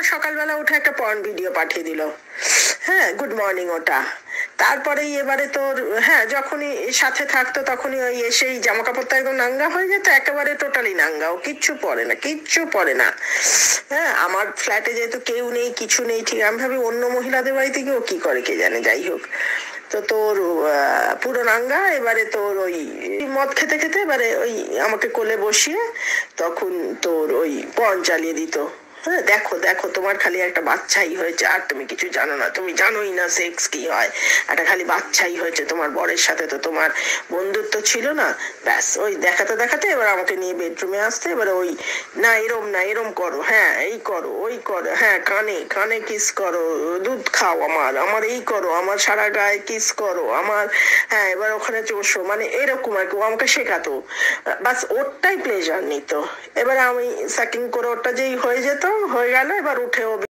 তারপর সকালবেলা উঠে একটা পর্ন ভিডিও পাঠিয়ে দিল, হ্যাঁ, গুড মর্নিং ওটা। তারপরেই এবারে তোর, হ্যাঁ, যখনই সাথে থাকতো তখনই ওই এসেই জামা কাপড়টা একদম নাঙ্গা হয়ে যেত, একেবারে টোটালি নাঙ্গা, ও কিচ্ছু পরে না, কিচ্ছু পরে না। হ্যাঁ, আমার ফ্ল্যাটে যেহেতু কেউ নেই, কিছু নেই, ঠিক আমি ভাবি অন্য মহিলাদের বাড়িতে গিয়ে ও কি করে কে জানে, যাই হোক। তো তোর পুরো নাঙ্গা, এবারে তোর ওই মদ খেতে খেতে এবারে ওই আমাকে কোলে বসিয়ে তখন তোর ওই পর্ন চালিয়ে দিত। হ্যাঁ, দেখো দেখো তোমার খালি একটা বাচ্চাই হয়েছে, আর তুমি কিছু জানো না, তুমি জানোই না সেক্স কি হয়, একটা খালি বাচ্চাই হয়েছে, তোমার বরের সাথে তো তোমার বন্ধুত্ব ছিল না। ব্যাস ওই দেখাতে দেখাতে এবার আমাকে নিয়ে বেডরুমে আসতে, এবারে ওই না এরম না এরম করো, হ্যাঁ এই করো ওই করো, হ্যাঁ কানে কানে কিস করো, দুধ খাও আমার আমার এই করো, আমার সারা গায়ে কিস করো আমার, হ্যাঁ এবার ওখানে চোষো, মানে এরকম আর কি ও আমাকে শেখাতো। বাস ওরটাই প্লেজার নিত। এবারে আমি সাকিং করে ওটা যেই হয়ে যেত, হয়ে গেল, এবার উঠে ও